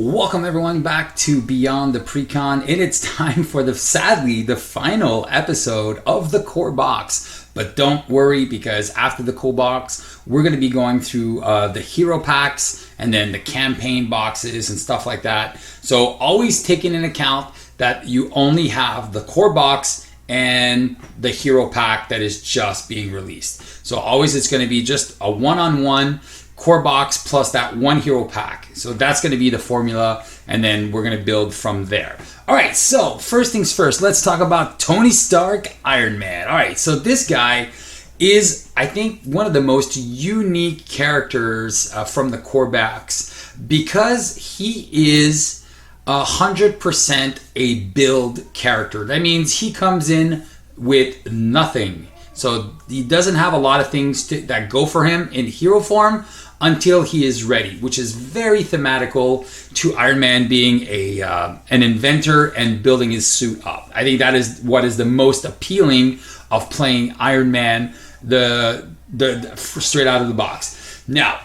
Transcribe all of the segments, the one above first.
Welcome everyone back to Beyond the Precon, and it's time for sadly the final episode of the core box. But don't worry, because after the core box, we're going to be going through the hero packs and then the campaign boxes and stuff like that. So always taking into account that you only have the core box and the hero pack that is just being released. So always it's going to be just a one-on-one core box plus that one hero pack. So that's going to be the formula, and then we're going to build from there. All right, so first things first, let's talk about Tony Stark, Iron Man. All right, so this guy is, I think, one of the most unique characters from the core backs, because he is 100% a build character. That means he comes in with nothing. So he doesn't have a lot of things that go for him in hero form until he is ready, which is very thematical to Iron Man being an inventor and building his suit up. I think that is what is the most appealing of playing Iron Man the straight out of the box. Now,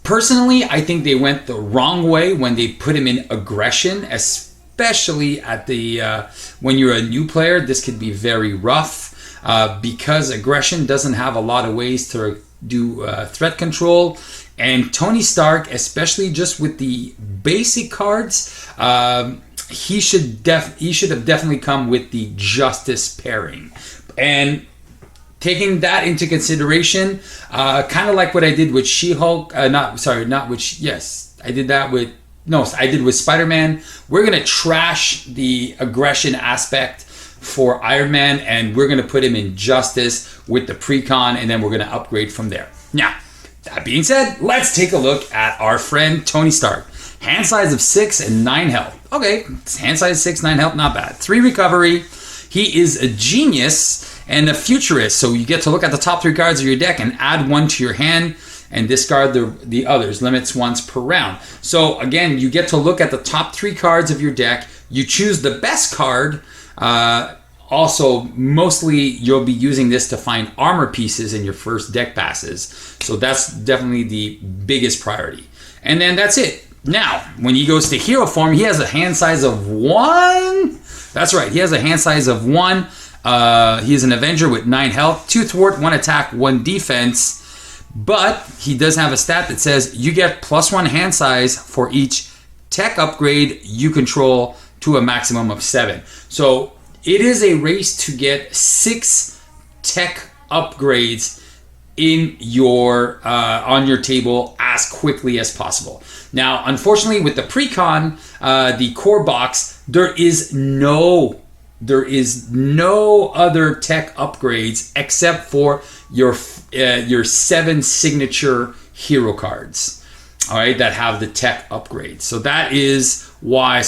personally, I think they went the wrong way when they put him in aggression, especially at the when you're a new player. This could be very rough because aggression doesn't have a lot of ways to do threat control. And Tony Stark, especially just with the basic cards, he should have definitely come with the Justice pairing. And taking that into consideration, kind of like what I did with She-Hulk, I did with Spider-Man. We're going to trash the aggression aspect for Iron Man, and we're going to put him in Justice with the Precon, and then we're going to upgrade from there. Now, that being said, let's take a look at our friend Tony Stark. Hand size of 6 and 9 health. Okay, hand size 6, 9 health, not bad. 3 recovery. He is a genius and a futurist, so you get to look at the top 3 cards of your deck and add 1 to your hand and discard the others. Limits once per round. So again, you get to look at the top 3 cards of your deck. You choose the best card. Also, mostly you'll be using this to find armor pieces in your first deck passes. So that's definitely the biggest priority. And then that's it. Now, when he goes to hero form, he has a hand size of 1. That's right, he has a hand size of 1. He is an Avenger with 9 health, 2 thwart, 1 attack, 1 defense. But he does have a stat that says you get +1 hand size for each tech upgrade you control to a maximum of 7. So it is a race to get 6 tech upgrades in your on your table as quickly as possible. Now, unfortunately, with the Precon, the core box, there is no other tech upgrades except for your 7 signature hero cards. All right, that have the tech upgrades. So that is why.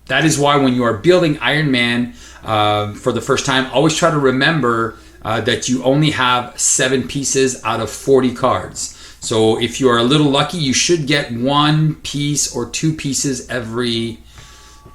When you are building Iron Man for the first time, always try to remember that you only have 7 pieces out of 40 cards. So if you are a little lucky, you should get 1 piece or 2 pieces every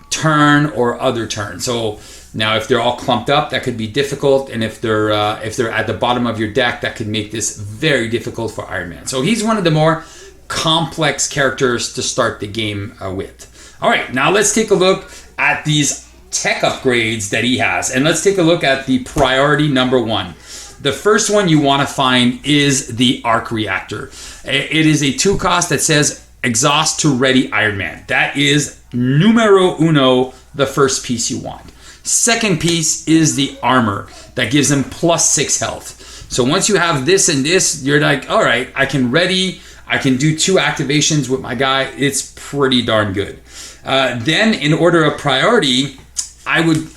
turn or other turn. So now, if they're all clumped up, that could be difficult, and if they're at the bottom of your deck, that could make this very difficult for Iron Man. So he's one of the more complex characters to start the game with. All right, now let's take a look at these tech upgrades that he has. And let's take a look at the priority number 1. The first one you want to find is the arc reactor. It is a 2 cost that says exhaust to ready Iron Man. That is numero uno, the first piece you want. Second piece is the armor that gives him +6 health. So once you have this and this, you're like, all right, I can do 2 activations with my guy. It's pretty darn good. Then, in order of priority, I would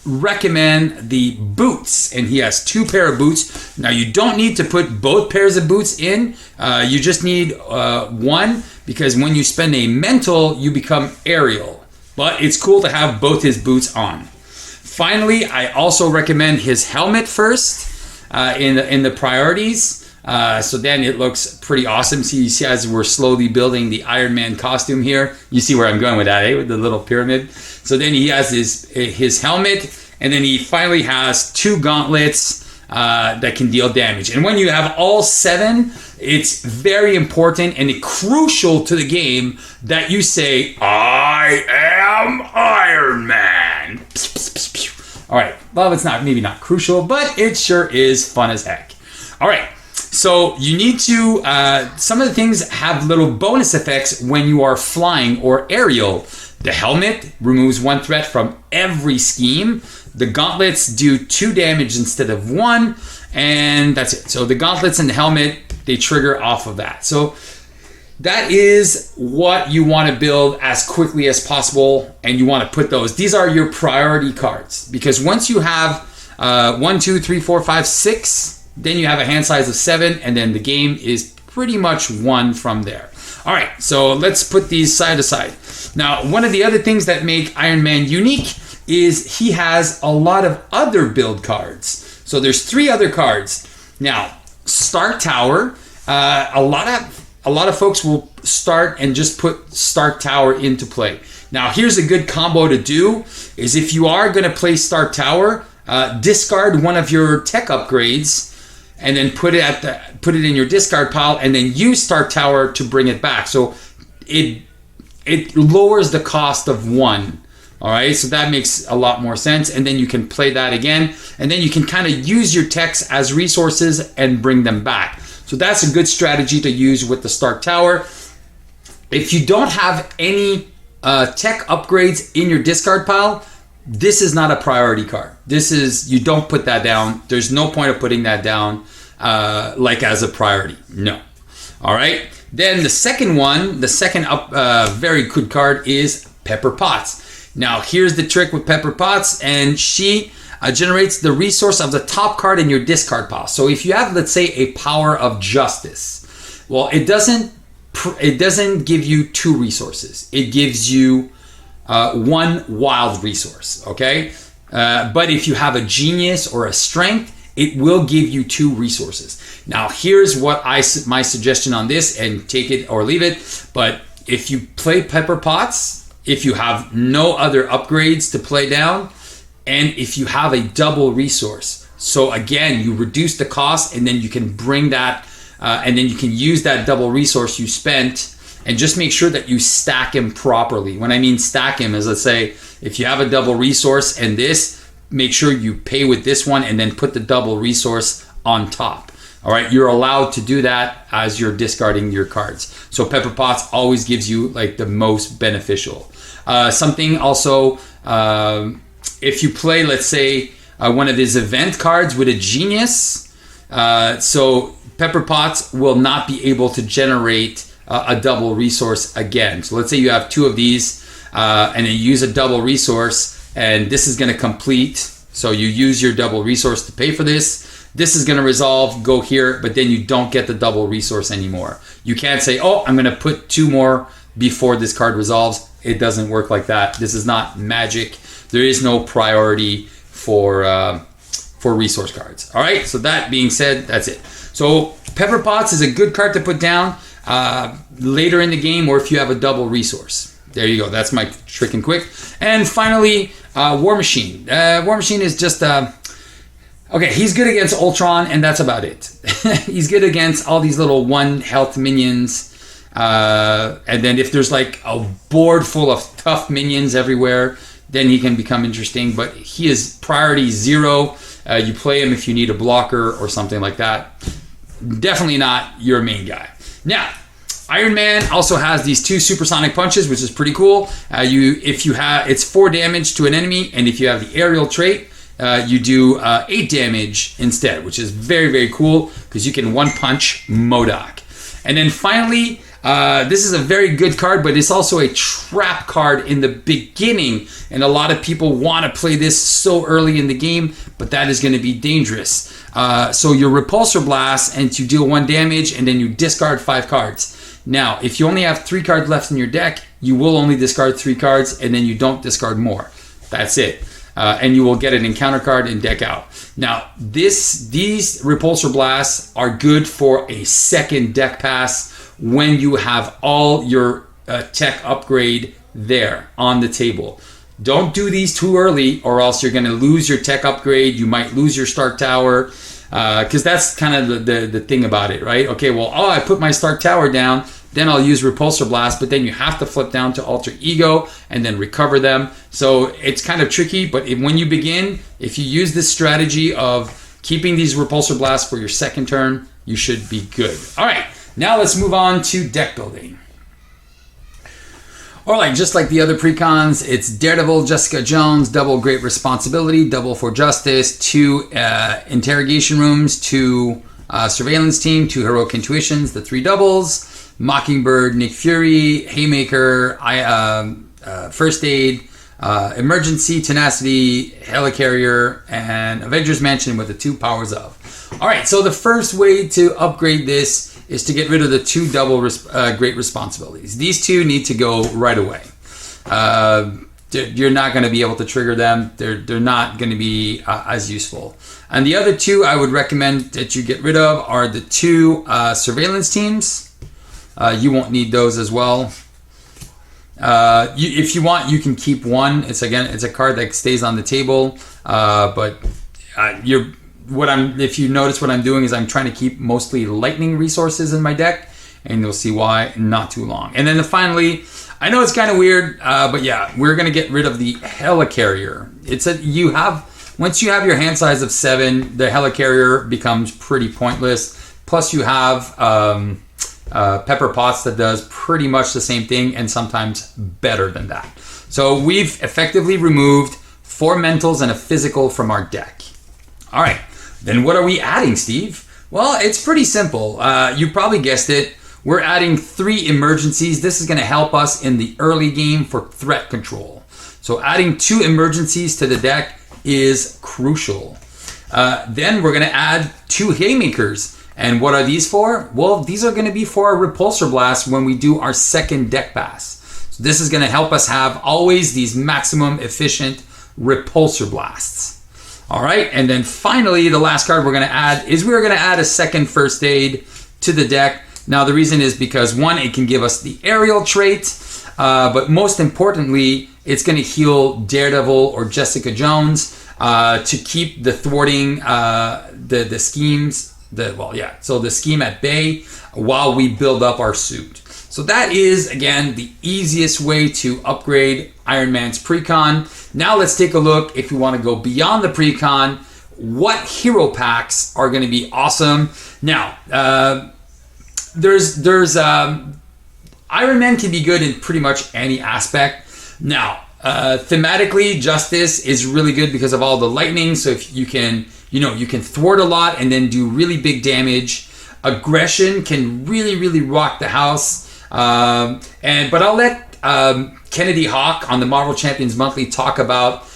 recommend the boots, and he has 2 pair of boots. Now, you don't need to put both pairs of boots in. You just need 1, because when you spend a mental, you become aerial. But it's cool to have both his boots on. Finally, I also recommend his helmet first in the priorities. So then it looks pretty awesome. See, as we're slowly building the Iron Man costume here, you see where I'm going with that, eh? With the little pyramid. So then he has his helmet, and then he finally has 2 gauntlets that can deal damage. And when you have all 7, it's very important and crucial to the game that you say, I am Iron Man. All right, well, it's not maybe not crucial, but it sure is fun as heck. All right, so you need to, some of the things have little bonus effects when you are flying or aerial. The helmet removes 1 threat from every scheme. The gauntlets do 2 damage instead of 1, and that's it. So the gauntlets and the helmet, they trigger off of that. So that is what you want to build as quickly as possible, and you want to put those. These are your priority cards, because once you have 1, 2, 3, 4, 5, 6, then you have a hand size of 7, and then the game is pretty much won from there. All right, so let's put these side to side. Now, one of the other things that make Iron Man unique is he has a lot of other build cards. So there's 3 other cards. Now, Stark Tower, a lot of folks will start and just put Stark Tower into play. Now, here's a good combo to do, is if you are going to play Stark Tower, discard one of your tech upgrades and then put it in your discard pile, and then use Stark Tower to bring it back. So it lowers the cost of 1. All right, so that makes a lot more sense, and then you can play that again, and then you can kind of use your techs as resources and bring them back. So that's a good strategy to use with the Stark Tower. If you don't have any tech upgrades in your discard pile, this is not a priority card. You don't put that down. There's no point of putting that down like as a priority. No. All right. Then the second one, very good card is Pepper Potts. Now here's the trick with Pepper Potts, and she generates the resource of the top card in your discard pile. So if you have, let's say, a Power of Justice, well, it doesn't give you 2 resources. It gives you 1 wild resource, okay? But if you have a Genius or a Strength, it will give you 2 resources. Now, here's what my suggestion on this, and take it or leave it. But if you play Pepper Potts, if you have no other upgrades to play down, and if you have a double resource, so again, you reduce the cost, and then you can bring that, and then you can use that double resource you spent, and just make sure that you stack him properly. When I mean stack him is, let's say, if you have a double resource and this, make sure you pay with this one and then put the double resource on top. All right, you're allowed to do that as you're discarding your cards. So Pepper Potts always gives you like the most beneficial. Something also, if you play, let's say, one of his event cards with a Genius, so Pepper Potts will not be able to generate a double resource again. So let's say you have 2 of these, and then you use a double resource, and this is going to complete. So you use your double resource to pay for this. This is going to resolve, go here, but then you don't get the double resource anymore. You can't say, oh, I'm going to put 2 more before this card resolves. It doesn't work like that. This is not magic. There is no priority for resource cards. All right, so that being said, that's it. So Pepper Potts is a good card to put down later in the game, or if you have a double resource. There you go. That's my trick and quick. And finally, War Machine. War Machine is just okay. He's good against Ultron, and that's about it. He's good against all these little 1 health minions, and then if there's like a board full of tough minions everywhere, then he can become interesting. But he is priority 0. You play him if you need a blocker or something like that. Definitely not your main guy. Now, Iron Man also has these 2 supersonic punches, which is pretty cool. It's 4 damage to an enemy, and if you have the aerial trait, you do 8 damage instead, which is very, very cool because you can 1-punch MODOK. And then finally, this is a very good card, but it's also a trap card in the beginning, and a lot of people want to play this so early in the game, but that is going to be dangerous. So your Repulsor Blast, and you deal 1 damage, and then you discard 5 cards. Now, if you only have 3 cards left in your deck, you will only discard 3 cards, and then you don't discard more. That's it. And you will get an encounter card and deck out. Now, these Repulsor Blasts are good for a second deck pass when you have all your tech upgrade there on the table. Don't do these too early, or else you're going to lose your tech upgrade. You might lose your Stark Tower, because that's kind of the thing about it, right? Okay, well, I put my Stark Tower down, then I'll use Repulsor Blast, but then you have to flip down to Alter Ego and then recover them. So it's kind of tricky, but when you begin, if you use this strategy of keeping these Repulsor Blasts for your second turn, you should be good. All right, now let's move on to deck building. Or like just like the other precons, it's Daredevil, Jessica Jones, double Great Responsibility, double for Justice, 2 interrogation rooms, 2 surveillance team, 2 heroic intuitions, the 3 doubles, Mockingbird, Nick Fury, Haymaker, First Aid, Emergency, Tenacity, Helicarrier, and Avengers Mansion with the 2 powers of. All right, so the first way to upgrade this is to get rid of the 2 double Great Responsibilities. These 2 need to go right away. You're not going to be able to trigger them. They're not going to be as useful. And the other 2 I would recommend that you get rid of are the 2 surveillance teams. You won't need those as well. If you want, you can keep 1. It's a card that stays on the table, but if you notice what I'm doing is I'm trying to keep mostly lightning resources in my deck, and you'll see why in not too long. And then finally, I know it's kind of weird, but yeah, we're gonna get rid of the Helicarrier. Once you have your hand size of 7, the Helicarrier becomes pretty pointless. Plus you have Pepper Potts that does pretty much the same thing and sometimes better than that. So we've effectively removed 4 mentals and a physical from our deck. All right. Then what are we adding, Steve? Well, it's pretty simple. You probably guessed it. We're adding 3 emergencies. This is going to help us in the early game for threat control. So adding 2 emergencies to the deck is crucial. Then we're going to add 2 Haymakers. And what are these for? Well, these are going to be for our Repulsor Blast when we do our second deck pass. So this is going to help us have always these maximum efficient Repulsor Blasts. All right, and then finally, the last card we're going to add is we're going to add a second First Aid to the deck. Now, the reason is because 1, it can give us the aerial trait, but most importantly, it's going to heal Daredevil or Jessica Jones to keep the thwarting the schemes. So the scheme at bay while we build up our suit. So that is, again, the easiest way to upgrade Iron Man's Precon. Now let's take a look, if you want to go beyond the Precon, what hero packs are going to be awesome. Now, Iron Man can be good in pretty much any aspect. Now, thematically, Justice is really good because of all the lightning. So if you can thwart a lot and then do really big damage. Aggression can really rock the house. But I'll let Kennedy Hawk on the Marvel Champions Monthly talk about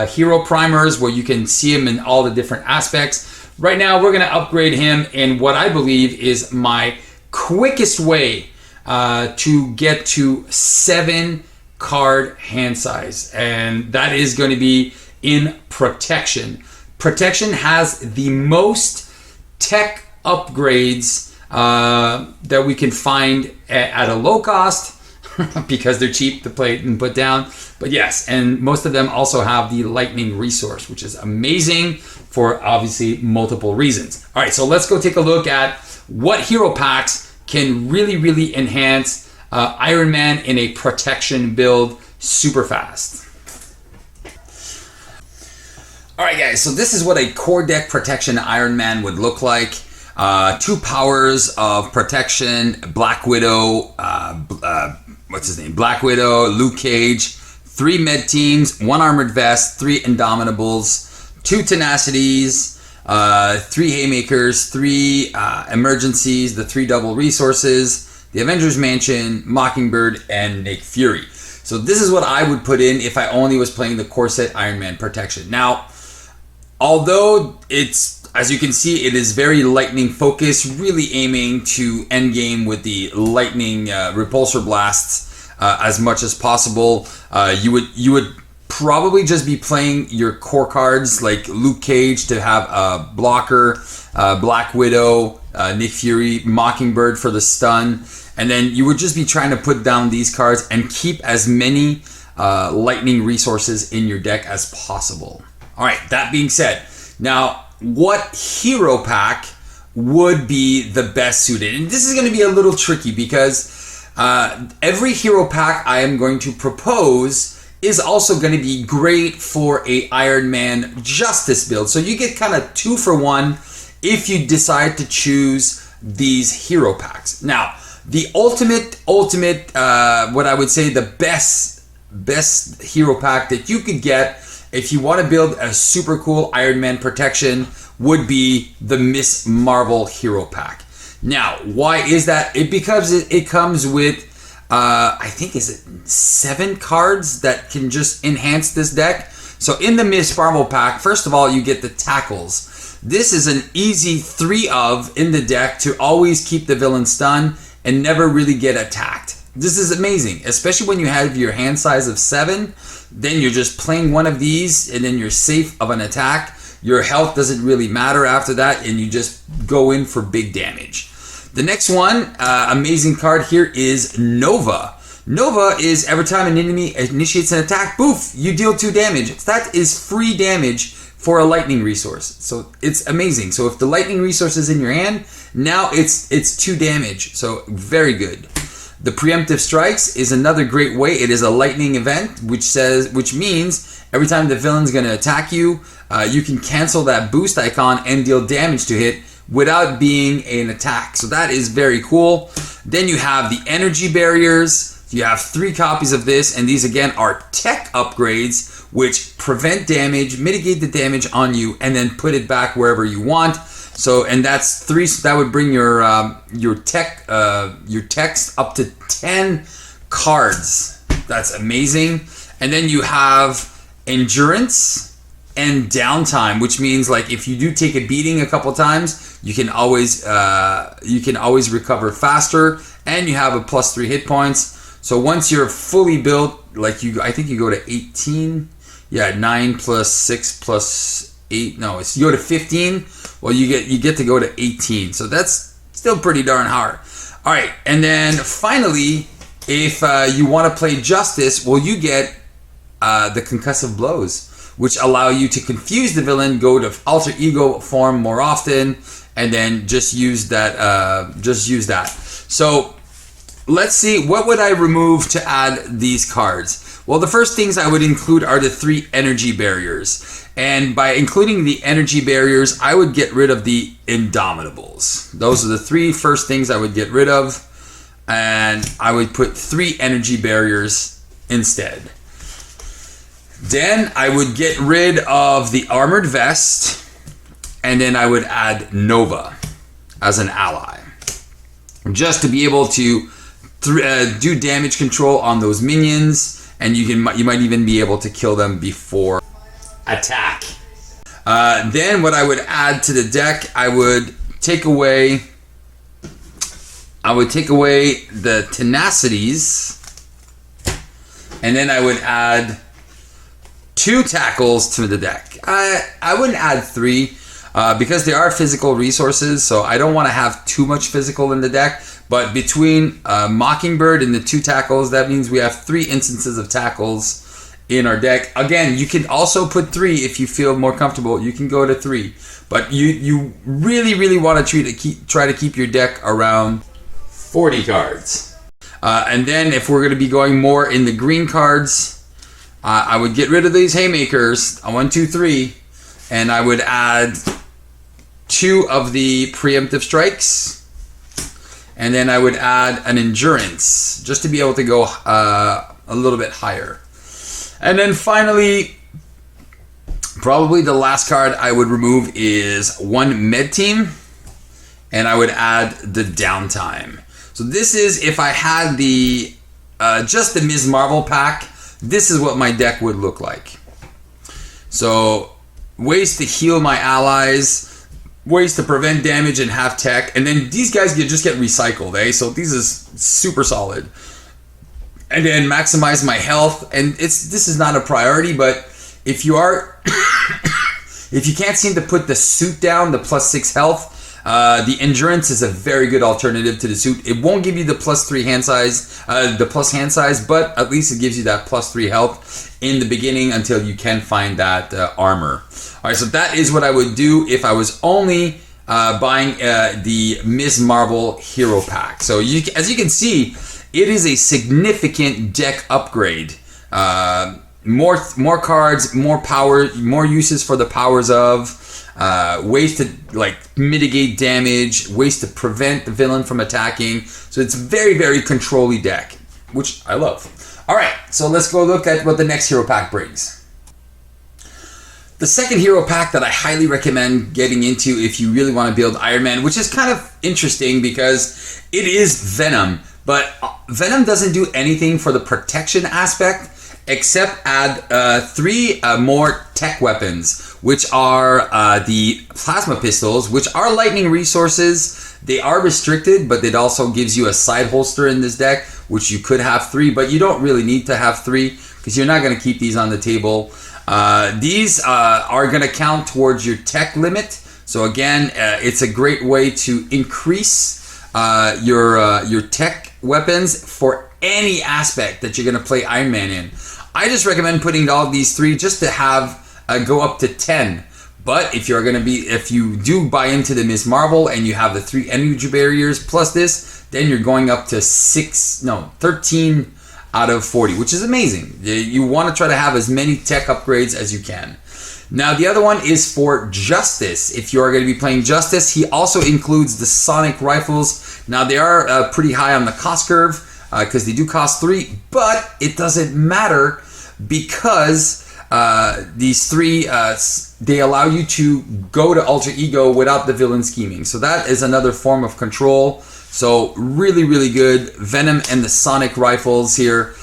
hero primers where you can see him in all the different aspects. Right now, we're going to upgrade him in what I believe is my quickest way to get to 7 card hand size, and that is going to be in Protection. Protection has the most tech upgrades that we can find at a low cost because they're cheap to play and put down. But yes, and most of them also have the lightning resource, which is amazing for obviously multiple reasons. All right, so let's go take a look at what hero packs can really enhance Iron Man in a Protection build super fast. All right, guys, so this is what a core deck Protection Iron Man would look like. 2 powers of Protection, Black Widow, Black Widow, Luke Cage, 3 med teams, 1 armored vest, 3 Indomitables, 2 tenacities, 3 haymakers, 3 emergencies, the 3 double resources, the Avengers Mansion, Mockingbird, and Nick Fury. So this is what I would put in if I only was playing the core set Iron Man Protection. Now, although it's, as you can see, it is very lightning focused, really aiming to endgame with the lightning repulsor blasts as much as possible. You would probably just be playing your core cards like Luke Cage to have a blocker, Black Widow, Nick Fury, Mockingbird for the stun, and then you would just be trying to put down these cards and keep as many lightning resources in your deck as possible. All right, that being said, now what hero pack would be the best suited? And this is going to be a little tricky because Every hero pack I am going to propose is also going to be great for a Iron Man Justice build. So you get kind of 2 for 1 if you decide to choose these hero packs. Now, the ultimate, what I would say the best hero pack that you could get if you want to build a super cool Iron Man protection would be the Miss Marvel hero pack. Now, why is that? Because it comes with I think is it 7 cards that can just enhance this deck. So in the Miss Marvel pack, first of all, you get the tackles. This is an easy 3 of in the deck to always keep the villain stunned and never really get attacked. This is amazing, especially when you have your hand size of 7. Then you're just playing one of these and then you're safe of an attack. Your health doesn't really matter after that and you just go in for big damage. The next one, amazing card here is Nova. Nova is every time an enemy initiates an attack, poof, you deal 2 damage. That is free damage for a lightning resource. So it's amazing. So if the lightning resource is in your hand, now it's 2 damage. So very good. The preemptive strikes is another great way. It is a lightning event, which means every time the villain's going to attack you, you can cancel that boost icon and deal damage to hit without being an attack. So that is very cool. Then you have the energy barriers. You have 3 copies of this, and these again are tech upgrades which prevent damage, mitigate the damage on you, and then put it back wherever you want. So, and that's 3. So that would bring your text up to 10 cards. That's amazing. And then you have endurance and downtime, which means like if you do take a beating a couple times, you can always recover faster, and you have a +3 hit points. So once you're fully built, like I think you go to 18. Yeah, 9 plus 6 plus 8. No, it's you go to 15. Well, you get to go to 18. So that's still pretty darn hard. All right, and then finally, if you want to play Justice, well, you get the concussive blows, which allow you to confuse the villain, go to alter ego form more often, and then just use that. So let's see, what would I remove to add these cards? Well, the first things I would include are the 3 energy barriers. And by including the energy barriers, I would get rid of the Indomitables. Those are the 3 first things I would get rid of. And I would put 3 energy barriers instead. Then I would get rid of the armored vest, and then I would add Nova as an ally, just to be able to do damage control on those minions, and you might even be able to kill them before attack. Then what I would add to the deck, I would take away the tenacities, and then I would add 2 tackles to the deck. I wouldn't add 3 because they are physical resources, so I don't want to have too much physical in the deck. But between Mockingbird and the 2 tackles, that means we have 3 instances of tackles in our deck. Again, you can also put 3 if you feel more comfortable. You can go to 3, but you really want to try to keep your deck around 40 cards. And then if we're going to be going more in the green cards, I would get rid of these haymakers, 1, 2, 3, and I would add 2 of the preemptive strikes, and then I would add an endurance just to be able to go a little bit higher. And then finally, probably the last card I would remove is 1 med team, and I would add the downtime. So this is if I had the just the Ms. Marvel pack. This is what my deck would look like. So ways to heal my allies, ways to prevent damage and have tech, and then these guys just get recycled, eh? So this is super solid. And then maximize my health, and this is not a priority, but if you are if you can't seem to put the suit down, the +6 health, the endurance is a very good alternative to the suit. It won't give you the +3 hand size, hand size, but at least it gives you that +3 health in the beginning until you can find that armor. All right, so that is what I would do if I was only buying the Ms. Marvel hero pack. So as you can see, it is a significant deck upgrade. More cards, more power, more uses for the powers of, ways to like mitigate damage, ways to prevent the villain from attacking. So it's very, very control-y deck, which I love. All right, so let's go look at what the next hero pack brings. The second hero pack that I highly recommend getting into if you really want to build Iron Man, which is kind of interesting because it is Venom, but Venom doesn't do anything for the protection aspect except add 3 more tech weapons, which are the plasma pistols, which are lightning resources. They are restricted, but it also gives you a side holster in this deck, which you could have 3, but you don't really need to have 3 because you're not going to keep these on the table. These are going to count towards your tech limit. So again, it's a great way to increase your tech weapons for any aspect that you're going to play Iron Man in. I just recommend putting all these 3 just to have go up to 10. But if you do buy into the Ms. Marvel and you have the 3 energy barriers plus this, then you're going up to 13 out of 40, which is amazing. You want to try to have as many tech upgrades as you can. Now, the other one is for Justice. If you are going to be playing Justice, he also includes the Sonic rifles. Now, they are pretty high on the cost curve because they do cost 3, but it doesn't matter because these 3, they allow you to go to Alter Ego without the villain scheming. So that is another form of control. So really, really good. Venom and the Sonic rifles here.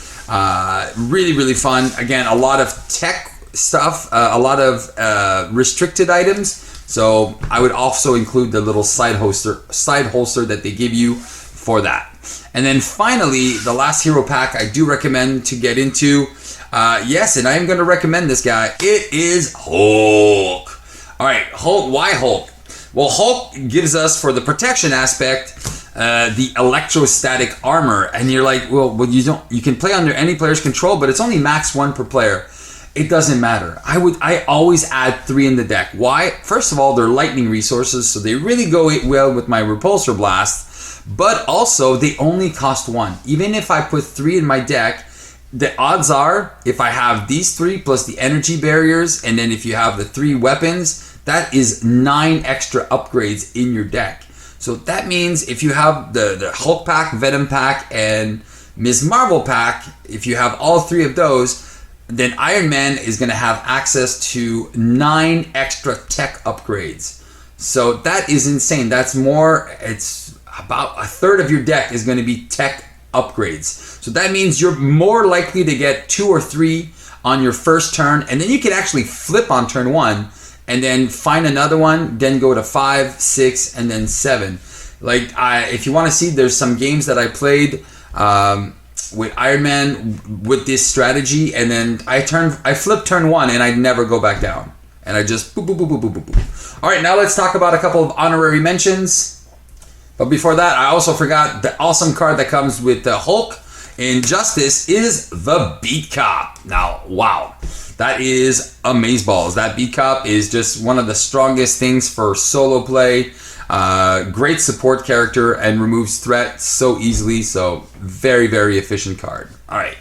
Really, really fun. Again, a lot of tech stuff, a lot of restricted items. So I would also include the little side holster that they give you for that. And then finally, the last hero pack I do recommend to get into. Yes, and I am going to recommend this guy. It is Hulk. All right, Hulk. Why Hulk? Well, Hulk gives us, for the protection aspect, the electrostatic armor, and you're like, well, you can play under any player's control, but it's only max 1 per player. It doesn't matter. I always add 3 in the deck. Why? First of all, they're lightning resources, so they really go well with my repulsor blast. But also, they only cost 1. Even if I put 3 in my deck, the odds are, if I have these 3 plus the energy barriers, and then if you have the 3 weapons, that is 9 extra upgrades in your deck. So that means if you have the Hulk pack, Venom pack, and Ms. Marvel pack, if you have all 3 of those, then Iron Man is going to have access to 9 extra tech upgrades. So that is insane. That's more, it's about a third of your deck is going to be tech upgrades. So that means you're more likely to get 2 or 3 on your first turn, and then you can actually flip on turn 1 and then find another one, then go to 5, 6, and then 7. Like, if you want to see, there's some games that I played with Iron Man with this strategy, and then I flipped turn 1 and I never go back down. And I just boop, boop, boop, boop, boop, boop, boop. All right, now let's talk about a couple of honorary mentions. But before that, I also forgot the awesome card that comes with the Hulk in Justice is the Beat Cop. Now, wow, that is amazeballs. That Beat Cop is just one of the strongest things for solo play. Great support character and removes threat so easily. So very, very efficient card. All right.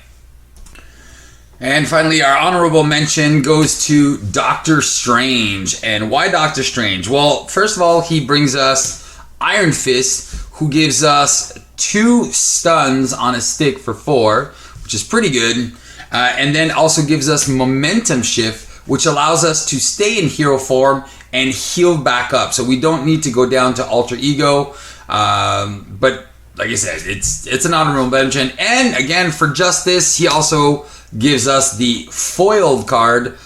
And finally, our honorable mention goes to Doctor Strange. And why Doctor Strange? Well, first of all, he brings us Iron Fist, who gives us 2 stuns on a stick for 4, which is pretty good. And then also gives us Momentum Shift, which allows us to stay in hero form and heal back up. So we don't need to go down to Alter Ego. But like I said, it's an honorable mention. And again, for Justice, he also gives us the Foiled card,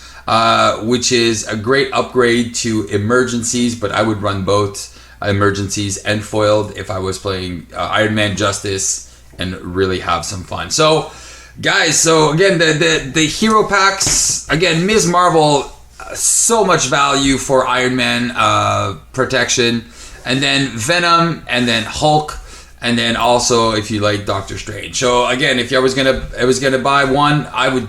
which is a great upgrade to Emergencies, but I would run both Emergencies and Foiled if I was playing Iron Man Justice and really have some fun. So guys, so again, the hero packs, again, Ms. Marvel, so much value for Iron Man protection, and then Venom, and then Hulk, and then also if you like Doctor Strange. So again, if I was gonna buy one, I would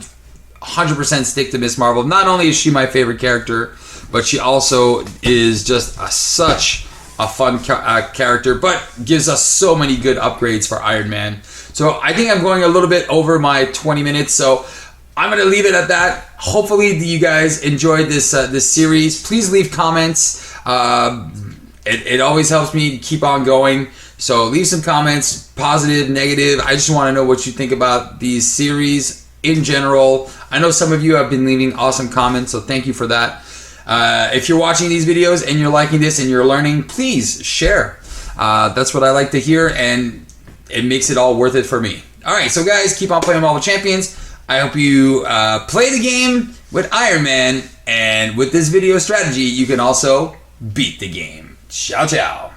100% stick to Ms. Marvel. Not only is she my favorite character, but she also is just such a fun character, but gives us so many good upgrades for Iron Man. So I think I'm going a little bit over my 20 minutes. So I'm going to leave it at that. Hopefully you guys enjoyed this this series. Please leave comments. It always helps me keep on going. So leave some comments, positive, negative. I just want to know what you think about these series in general. I know some of you have been leaving awesome comments, so thank you for that. If you're watching these videos and you're liking this and you're learning, please share. That's what I like to hear, and it makes it all worth it for me. All right, so guys, keep on playing Marvel Champions. I hope you play the game with Iron Man, and with this video strategy, you can also beat the game. Ciao, ciao.